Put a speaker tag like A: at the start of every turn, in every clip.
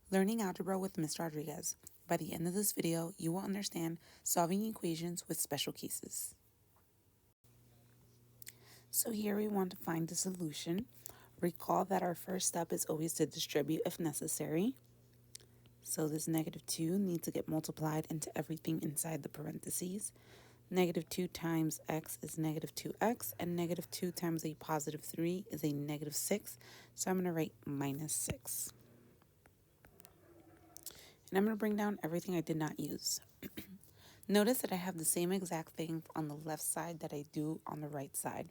A: Learning algebra with Ms. Rodriguez. By the end of this video, you will understand solving equations with special cases. So here we want to find the solution. Recall that our first step is always to distribute if necessary. So this -2 needs to get multiplied into everything inside the parentheses. -2 times x is -2x, and -2 times a +3 is a -6. So I'm going to write -6. And I'm going to bring down everything I did not use. Notice that I have the same exact thing on the left side that I do on the right side.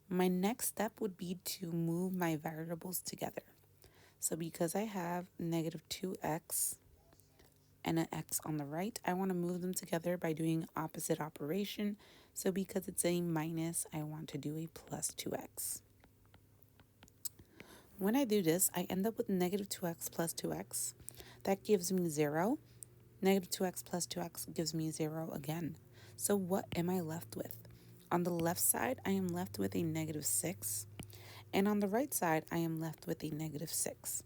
A: My next step would be to move my variables together. So because I have -2x and an x on the right, I want to move them together by doing opposite operation. So because it's a minus, I want to do a +2x. When I do this, I end up with -2x plus 2x. That gives me 0. -2x plus 2x gives me 0 again. So what am I left with? On the left side, I am left with a -6. And on the right side, I am left with a -6.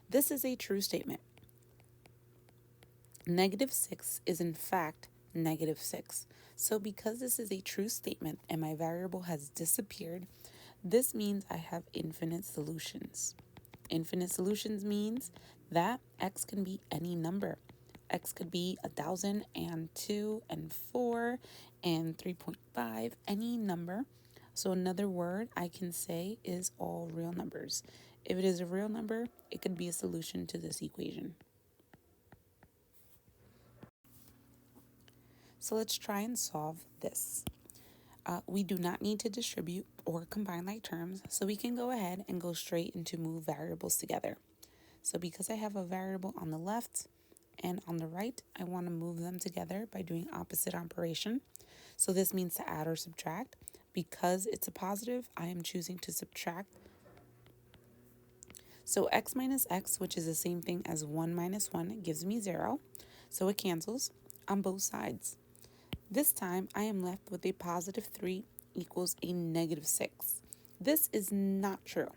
A: This is a true statement. -6 is in fact -6. So because this is a true statement and my variable has disappeared, this means I have infinite solutions. Infinite solutions means that x can be any number. X could be 1,000 and 2 and 4 and 3.5, any number. So another word I can say is all real numbers. If it is a real number, it could be a solution to this equation. So let's try and solve this. We do not need to distribute or combine like terms, so we can go ahead and go straight into move variables together. So because I have a variable on the left and on the right, I want to move them together by doing opposite operation. So this means to add or subtract. Because it's a positive, I am choosing to subtract. So x minus x, which is the same thing as 1 minus 1, gives me 0. So it cancels on both sides. This time, I am left with a +3 equals a -6. This is not true.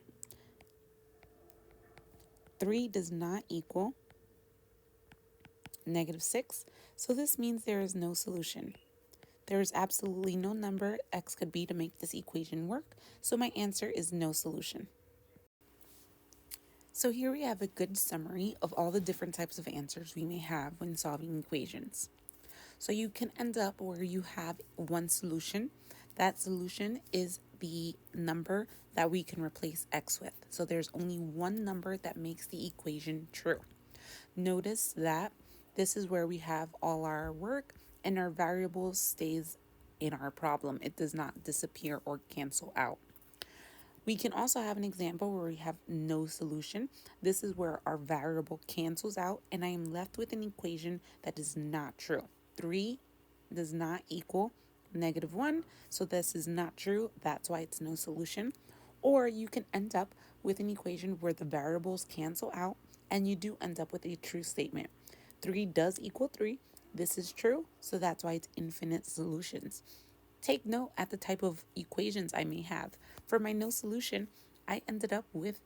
A: 3 does not equal -6, so this means there is no solution. There is absolutely no number x could be to make this equation work, so my answer is no solution. So here we have a good summary of all the different types of answers we may have when solving equations. So you can end up where you have one solution. That solution is the number that we can replace x with. So there's only one number that makes the equation true. Notice that this is where we have all our work and our variable stays in our problem. It does not disappear or cancel out. We can also have an example where we have no solution. This is where our variable cancels out and I am left with an equation that is not true. 3 does not equal -1, so this is not true. That's why it's no solution. Or you can end up with an equation where the variables cancel out and you do end up with a true statement. 3 does equal 3. This is true, so that's why it's infinite solutions. Take note at the type of equations I may have. For my no solution, I ended up with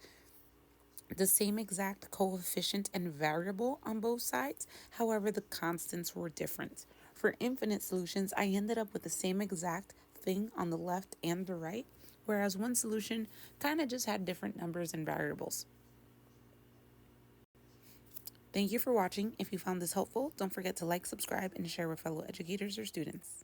A: the same exact coefficient and variable on both sides. However, the constants were different. For infinite solutions, I ended up with the same exact thing on the left and the right, whereas one solution kind of just had different numbers and variables. Thank you for watching. If you found this helpful, don't forget to like, subscribe, and share with fellow educators or students.